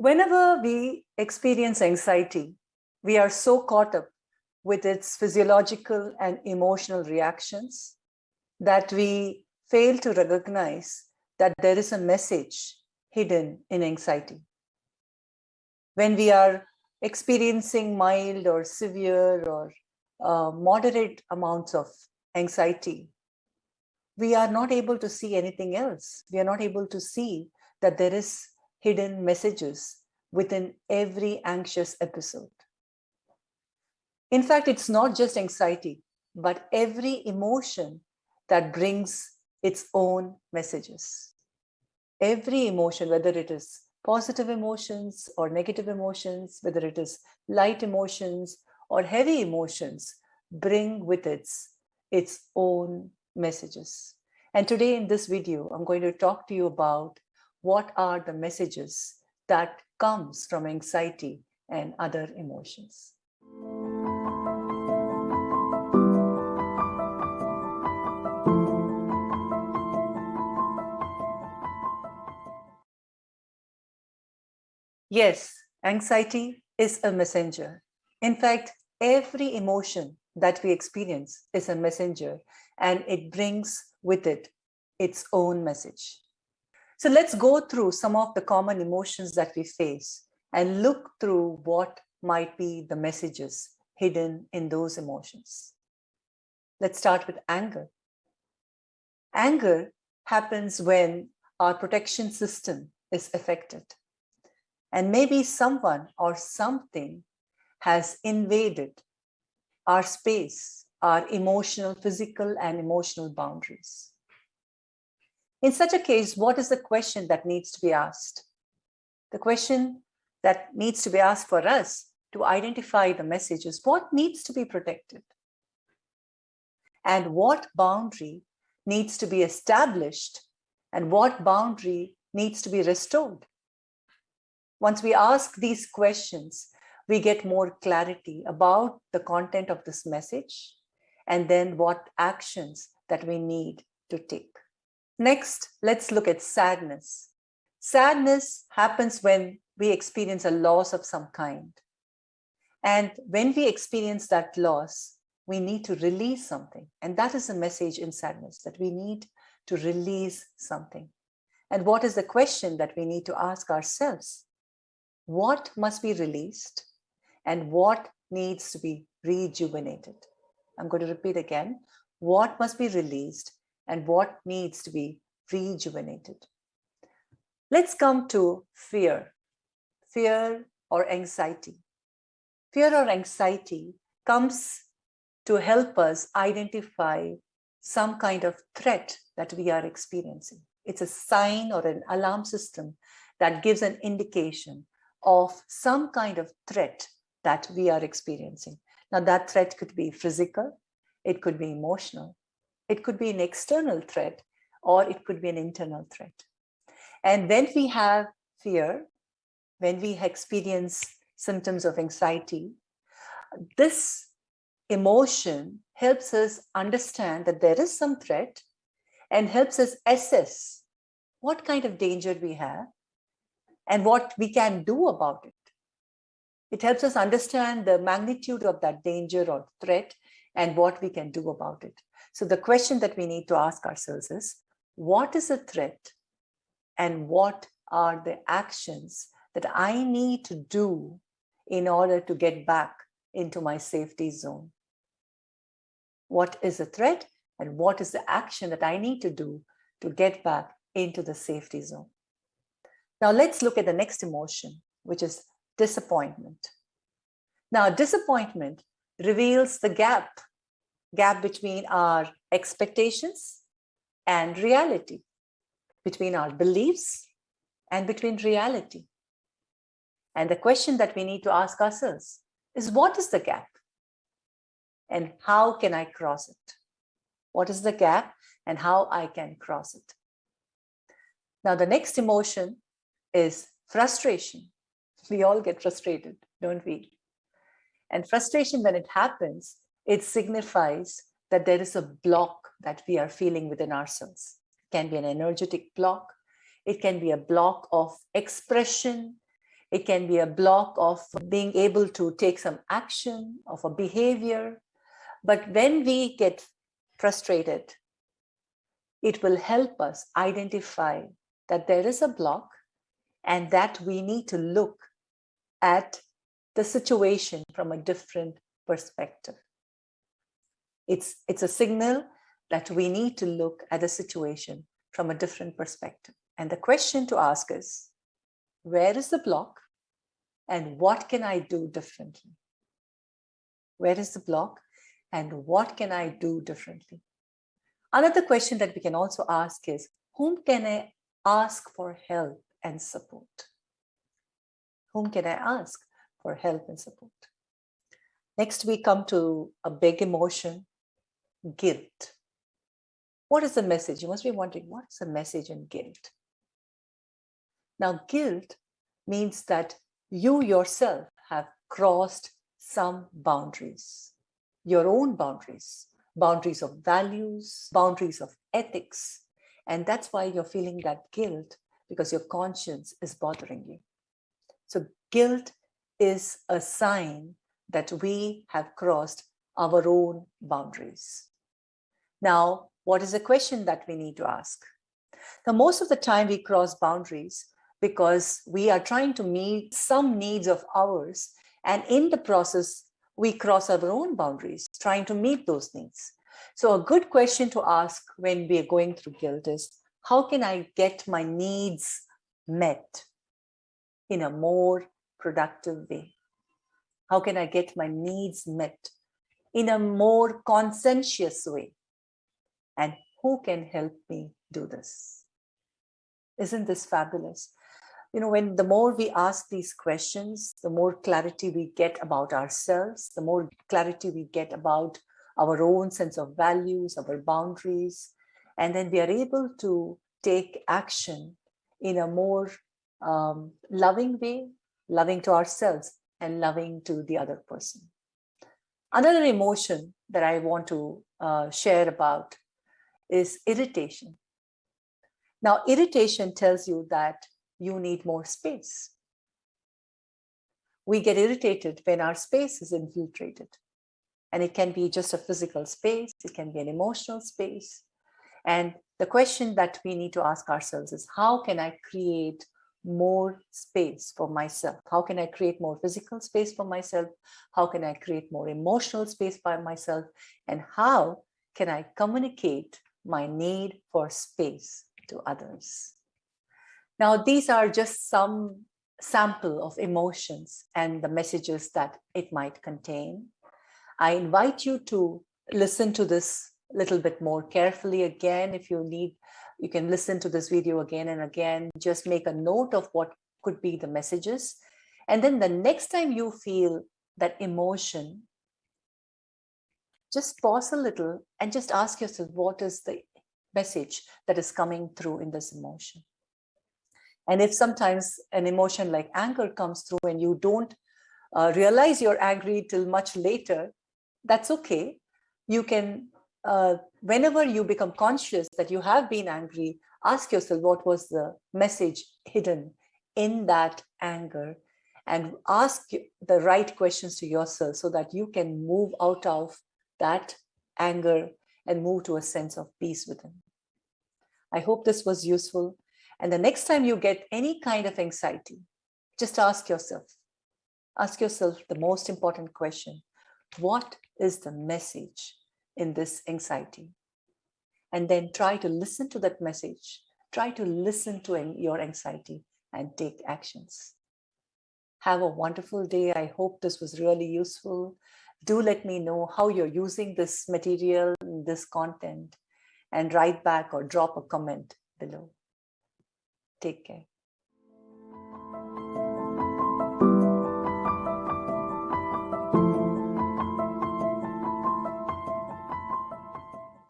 Whenever we experience anxiety, we are so caught up with its physiological and emotional reactions that we fail to recognize that there is a message hidden in anxiety. When we are experiencing mild or severe or moderate amounts of anxiety, we are not able to see anything else. We are not able to see that there is hidden messages within every anxious episode. In fact, it's not just anxiety, but every emotion that brings its own messages. Every emotion, whether it is positive emotions or negative emotions, whether it is light emotions or heavy emotions, bring with its own messages. And today in this video, I'm going to talk to you about what are the messages that comes from anxiety and other emotions. Yes, anxiety is a messenger. In fact, every emotion that we experience is a messenger, and it brings with it its own message. So let's go through some of the common emotions that we face and look through what might be the messages hidden in those emotions. Let's start with anger. Anger happens when our protection system is affected. And maybe someone or something has invaded our space, our emotional, physical, and emotional boundaries. In such a case, what is the question that needs to be asked? The question that needs to be asked for us to identify the message is what needs to be protected? And what boundary needs to be established? And what boundary needs to be restored? Once we ask these questions, we get more clarity about the content of this message and then what actions that we need to take. Next, let's look at sadness. Sadness happens when we experience a loss of some kind. And when we experience that loss, we need to release something. And that is the message in sadness, that we need to release something. And what is the question that we need to ask ourselves? What must be released and what needs to be rejuvenated? I'm going to repeat again. What must be released and what needs to be rejuvenated? Let's come to fear or anxiety. Fear or anxiety comes to help us identify some kind of threat that we are experiencing. It's a sign or an alarm system that gives an indication of some kind of threat that we are experiencing. Now, that threat could be physical, it could be emotional, it could be an external threat, or it could be an internal threat. And when we have fear, when we experience symptoms of anxiety, this emotion helps us understand that there is some threat and helps us assess what kind of danger we have and what we can do about it. It helps us understand the magnitude of that danger or threat and what we can do about it. So the question that we need to ask ourselves is, what is a threat and what are the actions that I need to do in order to get back into my safety zone? What is a threat and what is the action that I need to do to get back into the safety zone? Now let's look at the next emotion, which is disappointment. Now, disappointment reveals the gap between our expectations and reality, between our beliefs and between reality. And the question that we need to ask ourselves is, what is the gap? And how can I cross it? What is the gap and how I can cross it? Now, the next emotion is frustration. We all get frustrated, don't we? And frustration, when it happens, it signifies that there is a block that we are feeling within ourselves. It can be an energetic block. It can be a block of expression. It can be a block of being able to take some action, of a behavior. But when we get frustrated, it will help us identify that there is a block and that we need to look at the situation from a different perspective. It's a signal that we need to look at the situation from a different perspective. And the question to ask is, where is the block and what can I do differently? Where is the block and what can I do differently? Another question that we can also ask is, whom can I ask for help and support? Whom can I ask for help and support? Next, we come to a big emotion, guilt. What is the message? You must be wondering, what is the message in guilt? Now, guilt means that you yourself have crossed some boundaries, your own boundaries, boundaries of values, boundaries of ethics. And that's why you're feeling that guilt, because your conscience is bothering you. So guilt is a sign that we have crossed our own boundaries. Now, what is the question that we need to ask? Now, most of the time we cross boundaries because we are trying to meet some needs of ours, and in the process, we cross our own boundaries, trying to meet those needs. So a good question to ask when we are going through guilt is, how can I get my needs met in a more productive way? How can I get my needs met in a more conscientious way? And who can help me do this? Isn't this fabulous? You know, when the more we ask these questions, the more clarity we get about ourselves, the more clarity we get about our own sense of values, our boundaries, and then we are able to take action in a more loving way, loving to ourselves and loving to the other person. Another emotion that I want to share about is irritation. Now, irritation tells you that you need more space. We get irritated when our space is infiltrated. And it can be just a physical space, it can be an emotional space. And the question that we need to ask ourselves is, how can I create more space for myself? How can I create more physical space for myself? How can I create more emotional space by myself? And how can I communicate my need for space to others? Now, these are just some sample of emotions and the messages that it might contain. I invite you to listen to this a little bit more carefully again. If you need, you can listen to this video again and again. Just make a note of what could be the messages. And then the next time you feel that emotion, just pause a little and just ask yourself, what is the message that is coming through in this emotion? And if sometimes an emotion like anger comes through and you don't realize you're angry till much later, that's okay. You can, whenever you become conscious that you have been angry, ask yourself what was the message hidden in that anger, and ask the right questions to yourself so that you can move out of that anger and move to a sense of peace within. I hope this was useful. And the next time you get any kind of anxiety, just ask yourself the most important question: what is the message in this anxiety? And then try to listen to that message. Try to listen to your anxiety and take actions. Have a wonderful day. I hope this was really useful. Do let me know how you're using this material, this content, and write back or drop a comment below. Take care.